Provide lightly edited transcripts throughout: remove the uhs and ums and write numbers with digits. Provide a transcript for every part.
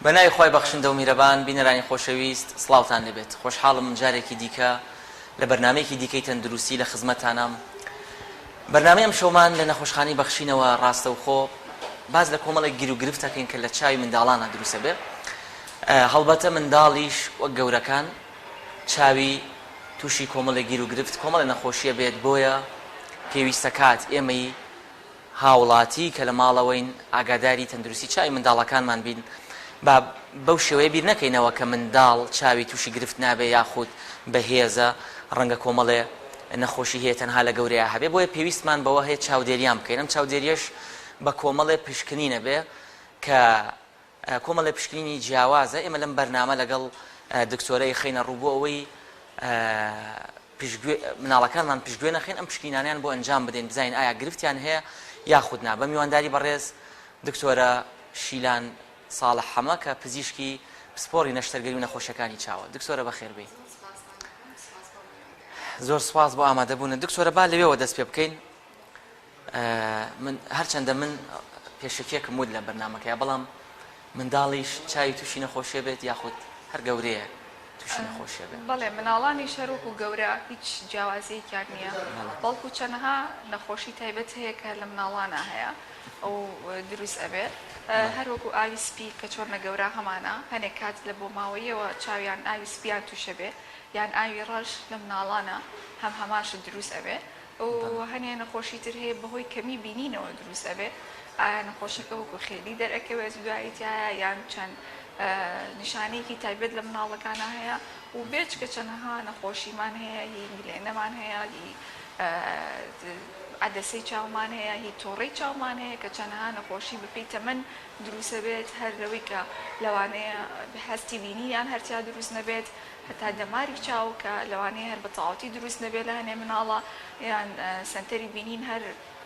بەناوی خۆی بەخشندە و میرەبان بینەرانی خۆشەویست سڵاوتان لێبێت خۆشحاڵم جارێکی دیکە لە بەرنامەیەکی دیکەی تەندروستی لە خزمەتانم بەرنامەی ئەم شەومان لە نەخۆشخانەی بەخشینەوە ڕاستەوخۆ باز لە کۆمەڵێک گیر و گرفتەکەین کە لە چاوی منداڵانە دروستە بێ هەڵبەتە منداڵیش وەک گەورەکان چاوی تووشی کۆمەڵێک گیر و گرفت کۆمەڵی نەخۆشیە بێت بۆیە پێویستە کات ئێمەی هاوڵاتی کە لە ماڵەوەین ئاگاداری تەندروستی چاوی منداڵەکانمان بین با بەو شێوەیە بیر نەکەینەوە کە منداڵ چاوی تووشی گرفت نابێ یاخود بەهێزە ڕەنگە کۆمەڵێ نەخۆشی هەیە تەنها لە گەورەیە هەبێ بۆیە پێویستمان بەوە هەیە چاودێریان بکەین ئەم چاودێریەش بە کۆمەڵێ پشکنینە بێ کە کۆمەڵێ پشکنینی جیاوازە ئێمە لەم بەرنامە لەگەڵ دکتۆرەی خەینە ڕووبۆ ئەوەی مناڵەکانمان پشتگوێ نەخێن ئەم پشکینانیان بۆ ئەنجام بدەین بزانین ئایا گرفتیان هەیە یاخود نا بە میوانداری بەڕێز دکتۆرە شیلان ساڵح حەمە کە پزیشکی پسپۆڕی نەشتەرگەری و نەخۆشیەکانی چاوە دکتۆرە بەخێر بێ زۆر سواز بۆ ئامادەبوون دکتۆرە با لەوێەوە دەست پێ بکەین من هەرچەندە من پێشەکێکم ود لە بەرنامەکەیە بەڵام منداڵیش چاوی تووشی نەخۆشیە بێت یاخود هەر گەورەیە تووشی نەخۆشیە بێت بەڵێ مناڵانی شەروک و گەورە هیچ جیاوازیەکیان نییە بەڵکو چەندەها نەخۆشی تایبەت هەیە کە لە مناڵانە هەیە ئەو دروست ئەبێت هەروەکو ئاوی سپی کە چۆرنە گەورە هەمانە هەنێک کات لە بۆ ماوەیەوە چاویان ئاوی سپیان تووشە بێ یان ئاوی ڕەش لە مناڵانە هەماش دروست ئەبێ و هەنێ نەخۆشی تر هەیە بەهۆی کەمی بینینەوە دروست ئەبێ ئایا نەخۆشەکە وەکو خێلی دەرەکەوێت دواییتیایە یان چەند نیشانەیەکی تایبەت لە مناڵەکانە هەیە و بێچ کە چەندەها نەخۆشیمان هەیە هی میلێنەمان هەیە هی عدەسەی چاومان هەیە هی تۆڕەی چاومان هەیە کە چەندەها نەخۆشی بەپێی تەمەن دروستە بێت هەر لەوەی کە لەوانەیە هەستی بینییان هەرچیا دروست نەبێت هەتا دەماری چاو کە لەوانەیە هەر بە تەواوەتی دروست نەبێت لە هەنێ مناڵە یان سنتەری بینین هەر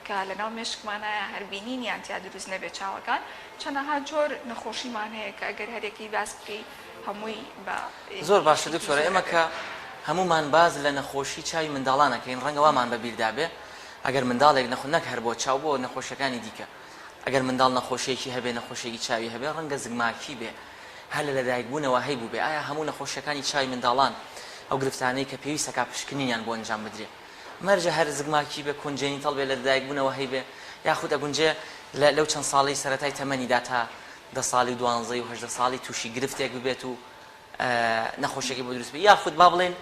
کە لەناو مێشکمانایە هەر بینینیان تیا دروست نەبێت چاوەکان چەندەها جۆر نەخۆشیمان هەیە کە ئەگەر هەرێکی باس بکەی هەمووی بە زۆر باشە دکتۆرە ئێمە کە هەمومان باز لە نەخۆشی چاوی منداڵانەکەین ڕەنگە وامان بەبیردا بێ ئەگەر منداڵێک نەک هەر بۆ چاو بۆ نەخۆشیەکانی دیکە ئەگەر منداڵ نەخۆشیەکی هەبێ نەخۆشیێکی چاوی هەبێ ڕەنگە زگماکی بێ هەر لە لەدایکبوونەوە هەیبوو بێ ئایا هەموو نەخۆشیەکانی چاوی منداڵان ئەو گرفتانەی کە پێویستە کا پشکنینیان بۆ ئەنجام بدرێ مەرجە هەر زگماکی بێ کۆنجێنیتەڵ بێ لە لەدایکبوونەوە هەیبێ یاخود ئەگونجێ لەو چەند ساڵی سەرەتای تەمەنیدا تا 10 ساڵی 12 و 18 ساڵی تووشی گرفتێک ببێت و نەخۆشیێکی بۆ دروست بێ یاخود با بڵێن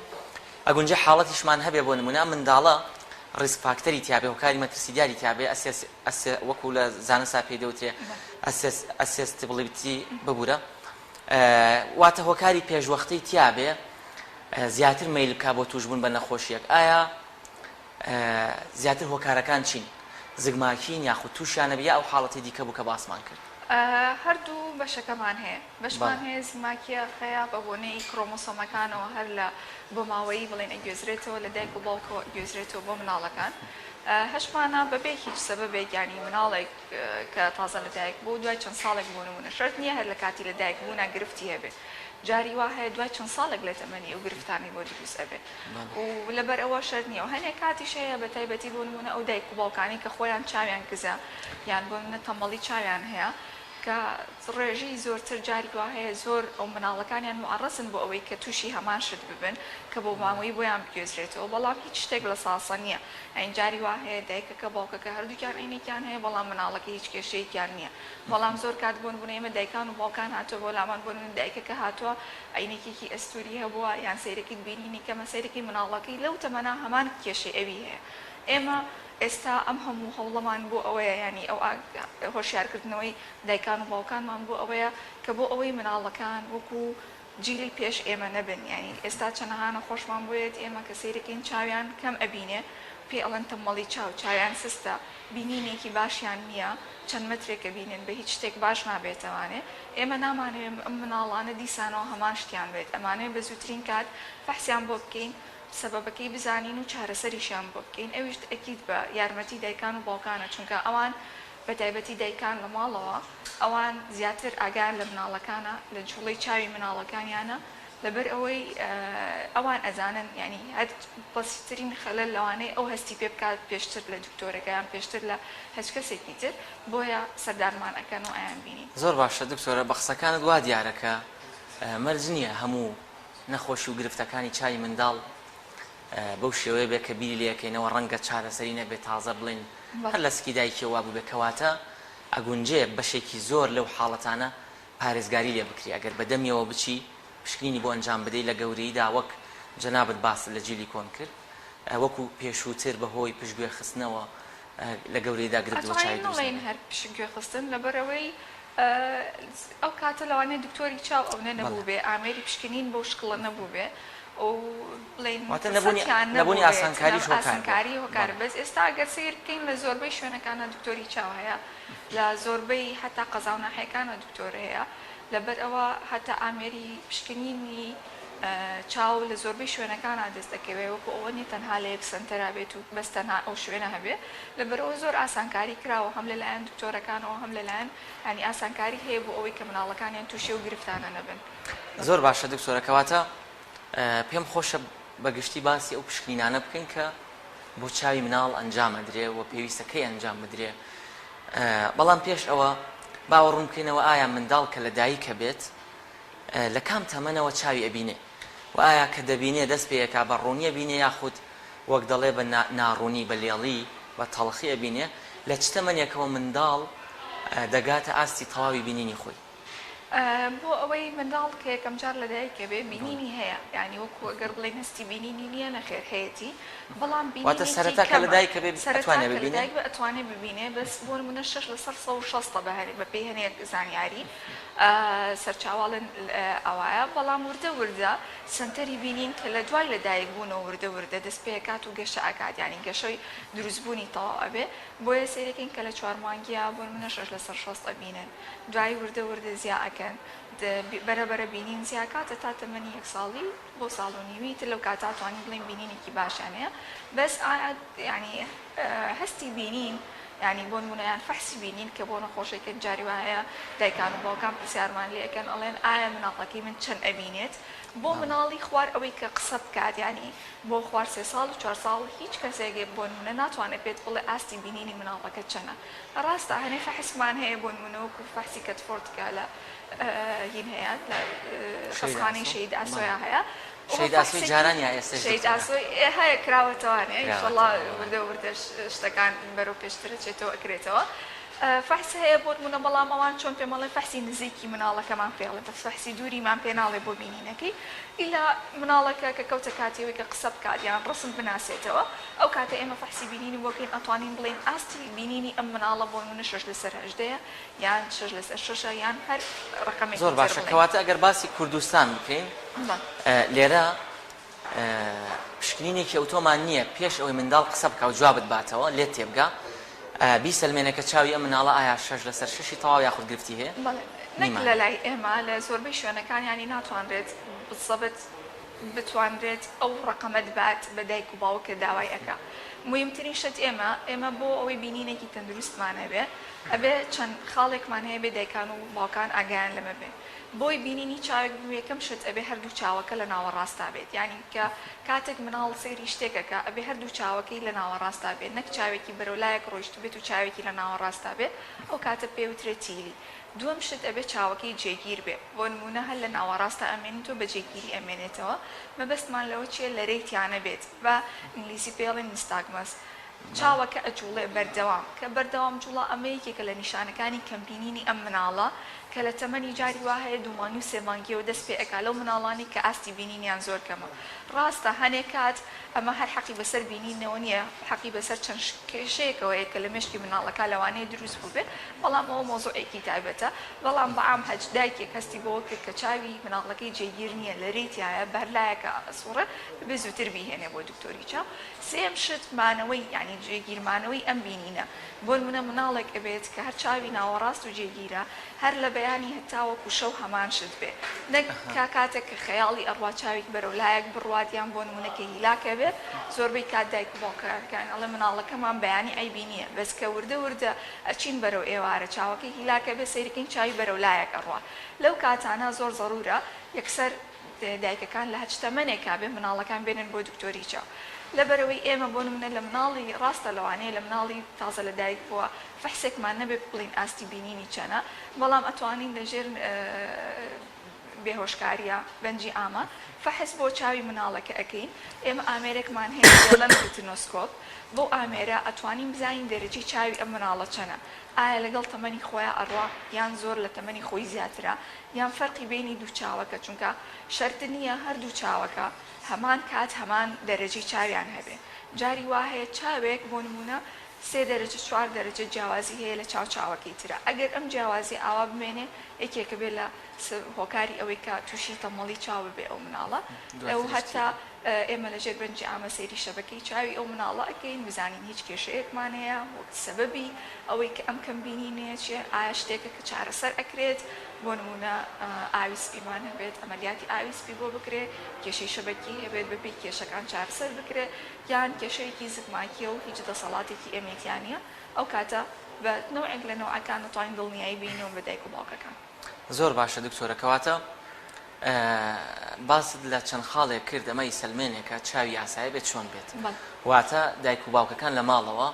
ئەگونجێ حاڵەتیشمان هەبێ بۆ نمونە منداڵە ڕیسک فاکتەری تیابێ هۆکاری مەترسیداری تیابێ وەکو لە زانسا پێ دەوترێ ئەسێستیبڵیبتی ببوورە واتە هۆکاری پێشوەختەی تیابێ زیاتر مەیل بکا بۆ توشبوون بە نەخۆشیەک ئایا زیاتر هۆکارەکان چین زگماکین یاخود تووشیانە بێ ئەو حاڵەتی دیکە بوو کە باسمان کرد هەردوو بەشەکەمان هەیە بەشمان هەیە زگماکیە خەیە بە بۆنەی کرۆمۆسۆمەکانەوە هەر لە بۆ ماوەی بڵێن ئەگوێزرێتەوە لە دایک و باوکەوە گوێزرێتەوە بۆ مناڵەکان هەشمانە بەبێ هیچ سەبەبێک ینی مناڵێک کە تازە لە دایک بوو دوای چەند ساڵێک بوو نمونە شەرت نییە هەر لە کاتی لە دایک بوونا گرفتی هەبێت جاری وا هەیە دوای چەند ساڵێک لە تەمەنی ئەو گرفتانی بۆ دروست ئەبێت و لەبەر ئەوە شەرت نییە و هەنێک کاتیش هەیە بە تایبەتی بۆ نمونە ئەو دایک و باوکانی کە خۆیان چاویان گزە یان بۆ منە تەمەڵی چاویان هەیە کە ڕێژەی زۆرتر جاری وا هەیە زۆر ئەو مناڵەکانیان معڕەسن بۆ ئەوەی کە تووشی هەمان شت ببن کە بۆ ماوەی بۆیان بگوێزرێتەوە بەڵام هیچ شتێک لە ساسە نییە ئەین جاری وا هەیە دایکەکە باوکەکە هەردووکیان عینێکیان هەیە بەڵام مناڵەکە هیچ کێشەیەکیان نییە بەڵام زۆر کات بوون ئێمە دایکان و باوکان هاتووە بۆ لامان بۆن دایکەکە هاتووە عینێکێکی ئەستوری هەبووە یان سەیرەکی بینینی کەمە سەیرەکی مناڵەکەی لەو تەمەنا هەمان کێشەی ئەوی هەیە ئێمە ئێستا ئەم هەموو هەوڵەمان بۆ ئەوەیە ینی ئەو هۆشیارکردنەوەی دایکان و باوکانمان بۆ ئەوەیە کە بۆ ئەوەی مناڵەکان وەکو جیلی پێش ئێمە نەبن ینی ئێستا چەندەهانە خۆشمان بۆیێت ئێمە کە سەیرەکەین چاویان کەم ئەبینێ پێ ئەڵەن تەمەڵی چاویان سستە بینینێکی باشیان نییە چەند مترێکە بینن بە هیچ شتێک باش نابێتەوانێ ئێمە نامانێت ئەم مناڵانە دیسانەوە هەمان شتیان بێت ئەمانەیە بە زووترین کات فەحسیان بۆ بکەین سەبەبەکەی بزانین و چارەسەریشیان بۆ بکەین ئەویش ئەکید بە یارمەتی دایکان و باوکانە چونکە ئەوان بە تایبەتی دایکان لە ماڵەوە ئەوان زیاتر ئاگان لە مناڵەکانە لە جوڵەی چاوی مناڵەکانیانە لەبەر ئەوەی ئەوان ئەزانن ینی هەر بەسیترین خەلەل لەوانەیە ئەو هەستی پێ بکات پێشتر لە دکتۆرەکەیان پێشتر لە هیچ کەسێکی تر بۆیە سەردارمان ئەەکەن و ئایان بینین. زۆر باشە دکتۆرە بە قسەکانت وا دیارەکە مەرج نییە هەموو نەخۆشی و گرفتەکانی چای منداڵ بەو شێوەیە بێ کە بیری لەکەینەوە ڕەنگە چارەسەری نەبێت تازە بڵین هەر لە سکی دایکەوە بوو بێکەواتە ئەگونجێ بەشێکی زۆر لەو حاڵەتانە پارێزگاری لێ بکری ئەگەر بەدەمیەوە بچی پشکنینی بۆ ئەنجام بدەی لە گەورەیدا وەک جەنابەت باس لە جیلی کۆن کرد وەکو پێشووتر بەهۆی پشتگوێ خستنەوە لە گەورەیدا گرتووە چای دروستین هەر پشتگوێ خستن لەبەرەوەی ئەو کاتە لەوانەیە دکتۆری چاو ئەوە نەبوو بێ ئامێری پشکنین بۆ شکڵە نەبوو بێ نەبوونی ئاسانکاری هۆکار بەس ئێستا ئەگەر سیر بکەین لە زۆربەی شوێنەکانە دکتۆری چاو هەیە لە زۆربەی هەتا قەزاو ناحەیەکانە دکتۆر هەیە لەبەر ئەوە هەتا ئامێری پشکنینی چاو لە زۆربەی شوێنەکانە دەست دەکەوێت وەکو ئەوە نیە تەنها لە یەک سنتەرا بێت و بەس تەنها ئەو شوێنە هەبێ لەبەرەوە زۆر ئاسانکاری کراوە هەم لەلایەن دکتۆرەکانەوە هەم لەلایەن ینی ئاسانکاری هەیە بۆ ئەوەی کە مناڵەکانیان تووشێ و گرفتانە نەبن. زۆر باشە دکتۆرەکەواتە پێم خۆشە بەگشتی باسی ئەو پشکنینانە بکەین کە بۆ چاوی مناڵ ئەنجام ئەدرێ و پێویستەکەی ئەنجام بدرێ بەڵام پێش ئەوە باوەڕوون بکەینەوە ئایا منداڵ کە لە دایکە بێت لە کام تەمەنەوە چاوی ئەبینێ و ئایا کە دەبینێ دەست پێیەکا بە ڕوونیە بینێ یاخود وەک دەڵێ بە ناڕوونی بە لێڵی بە تەڵخی ئەبینێ لە چ تەمەنێکەوە منداڵ دەگاتە ئاستی تەواوی بینینی خۆی بۆ ئەوەی منداڵ کە یەکەم جار لە دایکە بێ بینینی هەیە ینی وەکو ئەگەر بڵێ هەستی بینینی نییە نەخێر هەیەی بەڵام واتە سەرەتا کە لە دایکە بێ ئەتوانێ ببینێ بەس بۆ نمونە 6 لەسەر 160 بە پێی هەنێک زانیاری سەرچاوەڵن ئەوایە بەڵام وردە وردە سنتەری بینین کە لە دوای لە دایک بوونەوە وردە وردە دەست پێکات و گەشە ئاکات ینی گەشەی دروستبوونی تەواو ئەبێ بۆیە سیرەکەین کە لە 4 مانگیە بۆ منە 6 لەسەر 60 ئەبینن دوای وردە وردە زیاد ئەکەن بەرەبەرە بینین زیاکاتە تا تەمەنی 1 ساڵی بۆ ساڵ و نیوی تر لەو کاتا توانین بڵین بینینێکی باشانەیە بەس ینی هەستی بینین ینی بۆ نمونەیان فەحسی بینین کە بۆ نەخۆشێکە جاری وایە دایکان و باوکان پرسیارمان لێ ئەەکەن ئەڵێن ئایا مناڵەکەی من چەند ئەبینێت بۆ مناڵی خوار ئەوەی کە قسە بکات ینی بۆ خوار 3 ساڵ و 4 ساڵ هیچ کەسێک بۆ نمونە ناتوانێت پێت بڵێ ئاستی بینینی مناڵەکە چەنە ڕاستە هەنێ فەحسمان هەیە بۆ نمونەوەکو فەحسی کەتفۆرتکە لە هین هەیە لە خەسخانەی شەید ئاسۆیا هەیە شەید ئاسۆی جاران یا ئێستا شەید ئاسۆی هەیە کراوەتەوانێ ئینشەڵڵا وردە وردە شتەکان بەرەو پێشترە چێتەوە ئەکرێتەوە فەحس هەیە بۆ نمونە بەڵام ئەوان چۆن پێم بڵێ فەحسی نزیکی مناڵەکەمان پێڵێ بە فەحسی دووریمان پێ ناڵێ بۆ بینینەکەی ئیلا مناڵەکە کە کەوتە کاتیەوەی کە قسە بکات یان ڕسم بناسێتەوە ئەو کاتە ئێمە فەحسی بینینی بۆکەین ئەتوانین بڵێن ئاستی بینینی ئەم مناڵە بۆ نمونە 6 لەسەر 8 یان 6 لەسەر 6 یان هەر ڕقەمێکی زۆر باشە کەواتە ئەگەر باسی کوردستان بکەین لێرە پشکنینێکی ئەوتۆمان نییە پێش ئەوەی منداڵ قسە بکە و جوابت باتەوە لێت تێبگا بیسەلمێنەکە چاوی ئەم مناڵە ئایا 6 لەسەر 6 تەواو یاخود گرفتی هەیە نەک لە لای ئێمە لە زۆربەی شوێنەکان ینی ناتوانرێت بسەبت بتوانرێت ئەو ڕقەمەت بات بە دایک و باوکە داوای ئەەکە مهمترین شت ئێمە بۆ ئەوەی بینینێکی تەندروستمانە بێ ئەبێ چەند خاڵێکمان هەیە بێ دایکان و باوکان ئاگیان لەمە بێ بۆی بینینی چاوێک یەکەم شت ئەبێ هەردوو چاوەکە لە ناوەڕاستا بێت ینی کە کاتێک مناڵ سەیری شتێکەکە ئەبێ هەردوو چاوەکەی لە ناوەڕاستا بێت نەک چاوێکی بەرەولایەک ڕۆیشت بێت و چاوێکی لە ناوەڕاستا بێت ئەو کاتە پێوترێت تیلی دووەم شت ئەبێ چاوەکەی جێگیر بێ بۆ نمونە هەر لە ناوەڕاستە ئەمێنێتەوە بە جێگیری ئەمێنێتەوە مەبەستمان لەوە چیە لە ڕێیتیانە بێت بە ئینگلیسی پێڵێن نیستاگمەس چاوەکە ئەجوڵێ بەردەوام کە بەردەوام جوڵە ئەمە یەکێکە لە نیشانەکانی کەمبینینی ئەم مناڵە کە لە تەمەنی جاری وا هەیە دوومانی و سێمانگیەوە دەست پێ ئەکا لەو مناڵانی کە ئاستی بینینیان زۆر کەمە ڕاستە هەنێک کات ئەمە هەر حەقی بەسەر بینینەوە نییە حەقی بەسەر چەند کێشەیەکەوەیە کە لە مشکی مناڵەکە لەوانەیە دروست بوو بێت بەڵام ئەوە مۆزوعێکی تایبەتە بەڵام بەعام هەج دایکێک هەستی بۆ کرد کە چاوی مناڵەکەی جێگیر نییە لە ڕێتیایە بەرلایەکە ئەسوڕە بێ زووتر بیهێنێ بۆ دکتۆری چاو سێم شت مانەوەی ینی جێگیرمانەوەی ئەم بینینە بۆ نمونە مناڵێک ئەبێت کە هەر چاوی ناوەڕاست و جێگیرە هەر لە بەیانی هەتاوەکو شەو هەمان شت بێ نەک کاتێک کە خەیاڵی ئەڕوا چاوێک بەرەولایەک بڕواتیان بۆ نمونەکە هیلاکە بێت زۆربەی کات دایک باوکەکان ئەڵێ مناڵەکەمان بەیانی ئەیبی نییە بەس کە وردە وردە ئەچین بەرەو ئێوارە چاوەکەی هیلاکە بێ سەیرەکەین چاوی بەرەولایەک ئەڕوا لەو کاتانە زۆر زەڕورە یەکسەر دایکەکان لە هەچتەمەنێکا بێ مناڵەکان بێنن بۆ دکتۆری چاو لەبەرەوەی ئێمە بۆ نمونە لە مناڵی ڕاستە لەوانەیە لە مناڵی تازە لە دایک بووە فەحسێکمان نەبێت بڵین ئاستی بینینی چەنە بەڵام ئەتوانین لەژێر بێهۆشکاریە بەنجی ئامە فەحس بۆ چاوی مناڵەکە ئەەکەین ئێمە ئامێرێکمان هەیە لەم ریتینۆسکۆپ بۆ ئامێرە ئەتوانین بزانین دەرەجی چاوی ئەم مناڵە چەنە ئایا لەگەڵ تەمەنی خۆیان ئەڕوا یان زۆر لە تەمەنی خۆی زیاترە یان فەرقی بینی دوو چاوەکە چونکە شەرت نییە هەردوو چاوەکە هەمان کات هەمان دەرەجی چاویان هەبێ جاری وا هەیە چاوێک بۆ نمونە 3 دەرەجە 4 دەرەجە جیاوازی هەیە لە چاوچاوەکەی ترە ئەگەر ئەم جیاوازی ئاوا بمێنێ یەکێکە بێت لە هۆکاری ئەوەی کە تووشی تەمەڵی چاو بێ ئەو مناڵە ئەو هەتا ئێمە لەژێر بەنجی ئامە سەیری شەبەکەی چاوی ئەو مناڵە ئەەکەین بزانین هیچ کێشەیەکمان هەیە سەبەبی ئەوەی کە ئەم کەمبینینێ چێ ئایا شتێکە کە چارەسەر ئەکرێت بۆ نمونە ئاوی سپیمان هەبێت ئەمەلیاتی ئاوی سپی بۆ بکرێت کێشەی شەبەکی هەبێت بەپی کێشەکان چارەسەر بکرێت یان کێشەیەکی زگماکیە و هیچ دەسەڵاتێکی ئەمێتیانە ئەو کاتە بە نوعێک لە نەوەکان دەتوانین دڵنیایی بینەوە بە دایک و باوکەکان زۆر باشە دکتۆرە کەواتە باست لە چەند خاڵێک کرد ئەمەی سلمێنێکە چاوی ئاسایی بێت چۆن بێت واتە دایک و باوکەکان لە ماڵەوە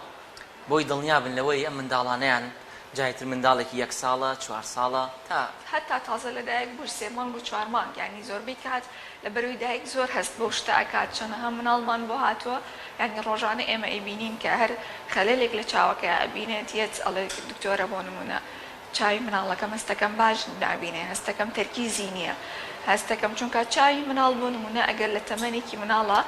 بۆی دڵنیا بن لەوەی ئەم منداڵانەیان جایتر منداڵێکی 1 ساڵە 4 ساڵە تا هەتا تازە لە دایک بوو 3 مانگ و 4 مانگ یعنی زۆربەی کات لە بەروی دایک زۆر هەست بۆ شتە ئەکات چەندەها مناڵمان بۆ هاتووە یعنی ڕۆژانە ئێمە ئەیبینین کە هەر خەلەلێک لە چاوەکە ئەبینێت یەت ئەڵێ دکتۆرە بۆ نمونە چاوی مناڵەکەم هەستەکەم باش نابینێ هەستەکەم تەرکیزی نییە هەستەکەم چونکە چاوی مناڵ بۆ نمونە ئەگەر لە تەمەنێکی مناڵە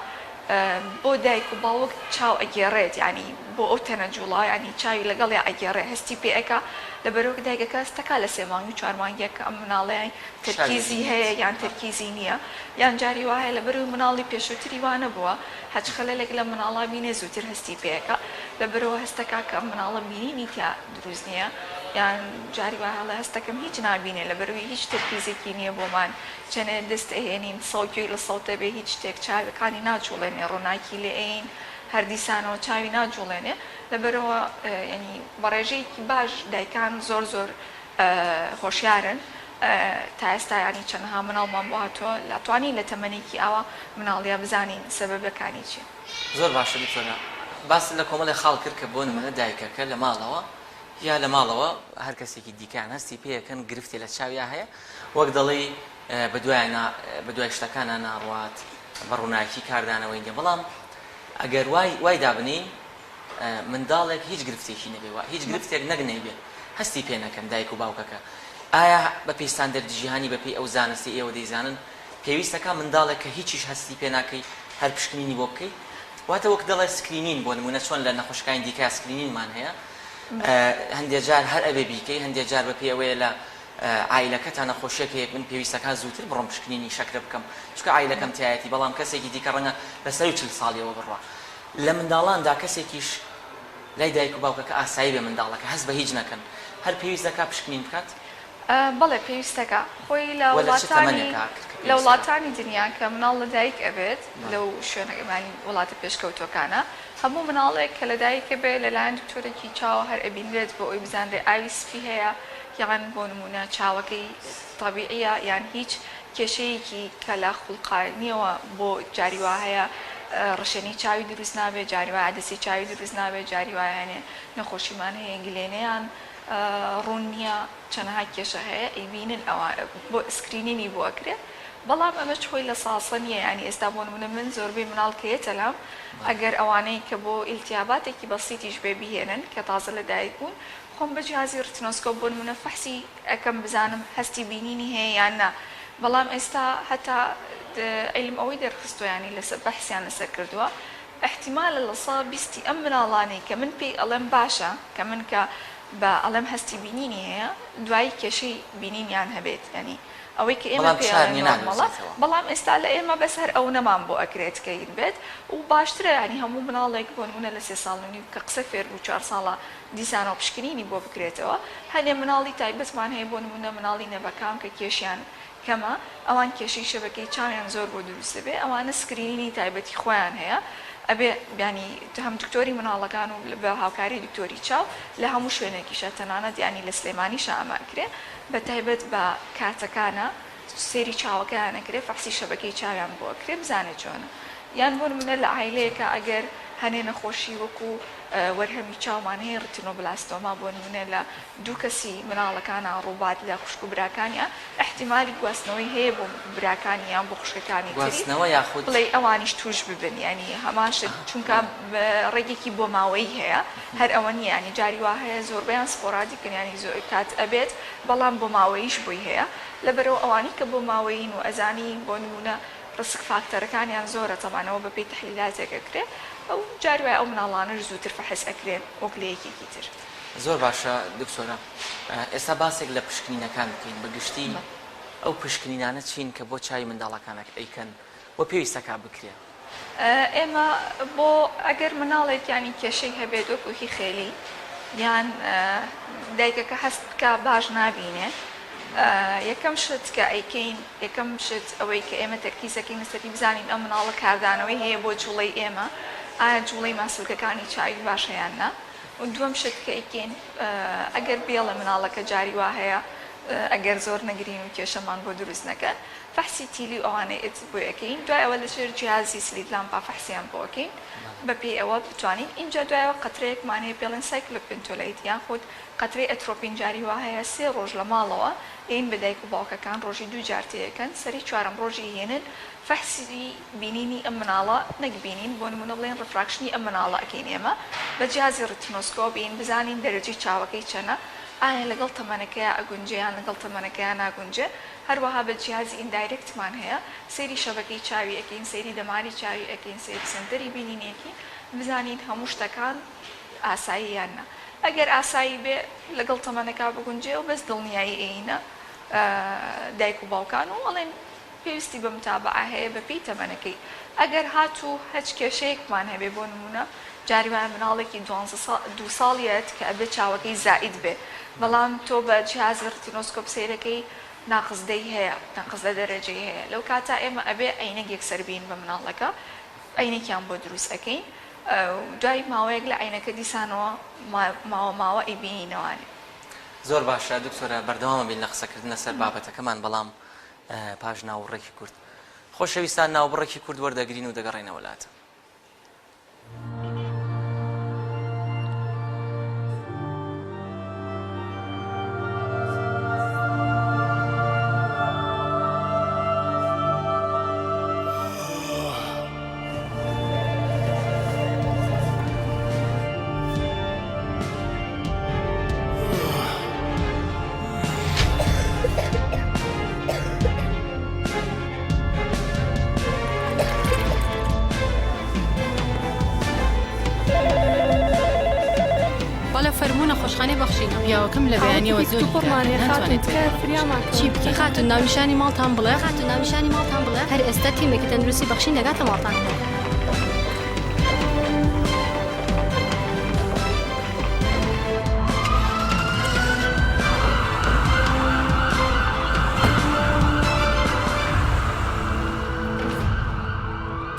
بۆ دایک و باوک چاو ئەگێڕێت ینی بۆ ئەو تەنە جوڵا ینی چاوی لەگەڵی ئەگێڕێ هەستی پێەکە لە بەرەوەک دایکەکە هەستەکە لە 3 مانگ و 4 مانگێک ئەم مناڵیان تەرکیزی هەیە یان تەرکیزی نییە یان جاری وایە لە بەروی مناڵی پێشووتری وانە بووە هەچ خەلەلێک لە مناڵا بینێ زووتر هەستی پێەکە لە بەرەوە هەستەکە کە مناڵە بینینی تیا دروست نییە یان جاری وایە هەڵە هەستەکەم هیچ نابینێ لە بەروی هیچ تەرکیزێکی نییە بۆمان چەنە دەست ئەهێنین سەڵکی لە سەڵتە بێ هیچ شتێک چاوەکانی ناجوڵێنێ ڕۆناکی لێ ئەین هەردیسانەوە چاوی ناجوڵێنێ لەبەرەوە ینی بەڕێژەیەکی باش دایکان زۆر زۆر خۆشیارن تا ئێستا ینی چەندەها مناڵمان بۆ هاتووە لاتوانین لە تەمەنێکی ئاوا مناڵیا بزانین سەبەبەکانی چیە زۆر باشە دکتۆرە باس لە کۆمەڵی خاڵ کرد کە بۆ نمونە دایکەکە لە ماڵەوە یا لە ماڵەوە هەر کەسێکی دیکان هەستی پێیەکەن گرفتی لە چاویا هەیە وەک دەڵێ بە دوای شتەکانە ناڕوات بە ڕووناکی کاردانەوەی نیە بەڵام ئەگەر وای دابنین منداڵێک هیچ گرفتێکی نەبێ هیچ گرفتێک نەگنەی بێ هەستی پێ نەکەن دایک و باوکەکە ئایا بە پێی ستاندەردی جیهانی بە پێی ئەو زانستی ئێوە دەیزانن پێویستەکە منداڵێک کە هیچیش هەستی پێ ناکەی هەر پشکنینی بۆ بکەیت واتە وەک دەڵێ سکرینین بۆ نمونە چۆن لە نەخۆشەکانی دیکە سکرینینمان هەیە هەندێک جار هەر ئەبێ بیکەی هەندێک جار بە پێی ئەوەیە لە عیلەکەتان نەخۆشیەکەیەک من پێویستەکە زووتر بڕۆم پشکنینی شەکرە بکەم چونکە عیلەکەم تایەتی بەڵام کەسێکی دیکە ڕەنگە لە 40 ساڵیەوە بڕوا لە منداڵاندا کەسێکیش لای دایک و باوکەکە ئاسایی بێ منداڵەکە هەست بە هیچ نەکەن هەر پێویستەکە پشکنین بکات بەڵێ پێویستەکە خۆی لە وڵاتانی دنیا کە مناڵ لە دایک ئەبێت لەو شوێنەکەمانی وڵاتە پێشکەوتەکانە هەموو مناڵێک کە لە دایکە بێ لەلایەن دکتۆرێکی چاوە هەر ئەبینرێت بۆ ئەوی بزانرێ ئاوی سپی هەیە یان بۆ نمونە چاوەکەی تەبیعیە یان هیچ کێشەیەکی کە لە خوڵقانیەوە بۆ جاری وا هەیە ڕشێنی چاوی دروست نابێت جاری وایە عەدەسی چاوی دروست نابێت جاری وایە نەخۆشیمان هەیە گلێنەیان ڕوون نییە چەندەها کێشە هەیە ئەیبینن ئەوە بۆ سکرینینی بۆ ئەکرێت بەڵام ئەمە خۆی لە ساسە نییە ینی ئێستا بۆ نمونە من زۆربەی مناڵ کەیەتە لام ئەگەر ئەوانەی کە بۆ ئیلتیاباتێکی بەسیتیش بێ بهێنن کە تازە لە دایک بوون خۆم بە جیهازی ڕتینۆسکۆپ بۆ نمونە فەحسی ئەەکەم بزانم هەستی بینینی هەیە یان نا بەڵام ئێستا هەتا علم ئەوەی دەرخستوە ینی لەسەر بەحسیان لەسەر کردووە احتیمالە لە ساڵ 20 ئەم مناڵانەی کە من پێی ئەڵێم باشە کە من کە بە ئەڵێم هەستی بینینی هەیە دوای کێشەی بینینیان هەبێت ینی ئەوەی کە ئێمە پێڵە بەڵام ئێستا لە ئێمە بەسەر ئەو نەمان بۆ ئەکرێت کەین بێت و باشترە ینی هەموو مناڵێک بۆ نمونە لە 3 ساڵنی کە قسە فێر بوو 4 ساڵە دیسانەوە پشکنینی بۆ بکرێتەوە هەنێ مناڵی تایبەتمان هەیە بۆ نمونە مناڵی نەبەکان کە کێشیان کەمە ئەوان کێشەی شەبەکەی چاویان زۆر بۆ دروستە بێ ئەوانە سکرینینی تایبەتی خۆیان هەیە ئەبێ ینی هەم دکتۆری مناڵەکان و بە هاوکاری دکتۆری چاو لە هەموو شوێنێکیشە تەنانەت ینی لە سلێمانیشە ئاماکرێ بە تایبەت بە کاتەکانە سێری چاوەکەیان ئەکرێ فەحسی شەبەکەی چاویان بۆ ئەکرێ بزانێت چۆنە یان بۆ نمونە لە عایلەیەکە ئەگەر هەنێ نەخۆشی وەکو وەرهەمی چاومان هەیە ڕتینۆبلاستۆما بۆ نمونە لە دوو کەسی مناڵەکانە ڕووبات لە خوشک و براکانیان احتیمالی گواستنەوەی هەیە بۆ براکانیان بۆ خوشکەکانی گواستنەوە یاخود بڵێ ئەوانیش توش ببن ینی هەماشت چونکە ڕێگێکی بۆ ماوەی هەیە هەر ئەوە نیە ینی جاری وا هەیە زۆربیان سپۆرادیکن ینی زۆر کات ئەبێت بەڵام بۆ ماوەیش بۆی هەیە لەبەرەوە ئەوانی کە بۆ ماوەین و ئەزانی بۆ نمونە ڕسک فاکتەرەکانیان زۆرە تەمانەوە بەپێی تحلیلاتێکەکرێ ئەو جار وای ئەو مناڵانش زووتر فەحس ئەکرێن وەک لە یەکێکی تر زۆر باشە دکتۆرە ئێستا باسێک لە پشکنینەکان بکەین بەگشتی ئەو پشکنینانە چین کە بۆ چای منداڵەکانێک ئەیکەن بۆ پێویستەکە بکرێ ئێمە بۆ ئەگەر مناڵێک ینی کێشەی هەبێت وەکوکی خێلی یان دایکەکە هەست بکە باش نابینێ یەکەم شت کە ئەیکەین یەکەم شت ئەوەی کە ئێمە تەرکیزەکەی لەسەری بزانین ئەم مناڵە کاردانەوەی هەیە بۆ جوڵەی ئێمە ئایا جوڵەی ماسوولکەکانی چاوی باشەیاننا و دووەم شت کە ئەیکەین ئەگەر بێڵە مناڵەکە جاری وا هەیە ئەگەر زۆر نەگرین و کێشەمان بۆ دروست نەکەن فەحسی تیلی ئەوانەی ئێت بۆ یەکەین دوای ئەوە لەژێر جیازی سلیت لامپا فەحسیان بۆ ئەەکەین بەپێی ئەوە بتوانین اینجا دوایەوە قەترەیەکمان هەیە پێڵێن سایکلۆپنتۆلەیت یان خۆت قەترەی ئەترۆپین جاری وا هەیە 3 ڕۆژ لە ماڵەوە ئین بە دایک و باوکەکان ڕۆژی 2 جارتەیەکەن سەری 4ەم ڕۆژی هێنن فەحسی بینینی ئەم مناڵە نەکبینین بۆ نمونە بڵێن ڕفراکشنی ئەم مناڵە ئەکەین ئێمە بە جیازی ڕتینۆسکۆپین بزانین دەرەجەی چاوەکەی چەنە ئایا لەگەڵ تەمەنەکەیە ئەگونجیان لەگەڵ تەمەنەکەیە ناگونجێ هەروەها بە جیازی ئیندایرکتمان هەیە سەیری شەبەکەی چاوی ئەکەین سەیری دەماری چاوی ئەکەین سەیری سنتەری بینینێکی بزانین هەموو شتەکان ئاساییانە ئەگەر ئاسایی بێ لەگەڵ تەمەنەکە بگونجێ و بەس دڵنیایی ئەینە دایک و باوکان و ئەڵێن پێویستی بە متابعە هەیە بەپێی تەمەنەکەی ئەگەر هاتوو هەچ کێشەیەکمان هەبێ بۆ نمونە جاری وایە مناڵێکی 2 ساڵیەت کە ئەبێت چاوەکەی زائید بێ بەڵام تۆ بە جیازی ڕتینۆسکۆپ سەیرەکەی ناقزدەی هەیە ناقزدە دەرەجەی هەیە لەو کاتا ئێمە ئەبێ عینەک یەکسەربین بە مناڵەکە عینێکیان بۆ دروست ئەەکەین دوای ماوەیەک لە عینەکە دیسانەوە ماوە ئەیبینینەوانێ زۆر باشە دکتۆرە بەردەوامە بین لە قسەکردنە سەر بابەتەکەمان بەڵام پاش ناوەڕێکی کورد خۆشەویستان ناوبڕێکی کورد وەردەگرین و دەگەڕێنەوە وڵاتە خۆشخانەی بەخشینە پیاوەکەم لە بەیانیەوە زۆر چی بکە خاتون ناونیشانی ماڵتان بڵێ خاتون ناونیشانی ماڵتان بڵێ هەر ئێستا تیمێکی تەندروستی بەخشین دەگاتە ماڵتان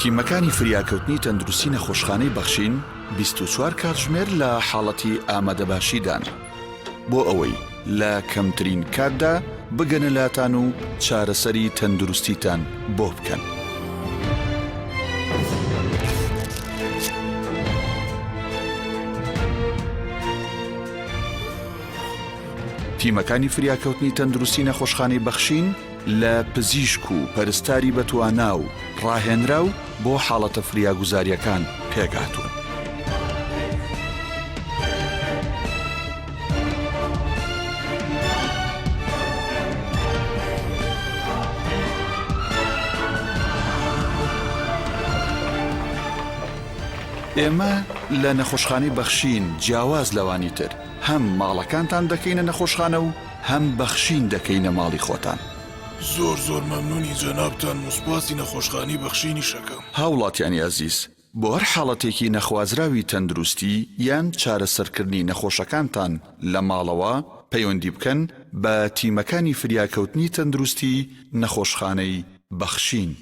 تیمەکانی فریاکەوتنی تەندروستی نەخۆشخانەی بەخشین 24 کاتژمێر لە حاڵەتی ئامادەباشیدان بۆ ئەوەی لە کەمترین کاتدا بگەنە لاتان و چارەسەری تەندروستیتان بۆ بکەن. تیمەکانی فریاکەوتنی تەندروستی نەخۆشخانەی بەخشین لە پزیشک و پەرستاری بەتوانا و ڕاهێنرا و بۆ حاڵەتە فریاگوزاریەکان پێگاتوون. ئێمە لە نەخۆشخانەی بەخشین جیاواز لەوانی تر هەم ماڵەکانتان دەکەینە نەخۆشخانە و هەم بەخشین دەکەینە ماڵی خۆتان. زۆر مەمنونی جەنابتان وسپاسی نەخۆشخانەی بەخشینی شەکەم. هاوڵاتیانی عەزیز، بۆ هەر حاڵەتێکی نەخوازراوی تەندروستی یان چارەسەرکردنی نەخۆشەکانتان لە ماڵەوە پەیوەندی بکەن بە تیمەکانی فریاکەوتنی تەندروستی نەخۆشخانەی بەخشین.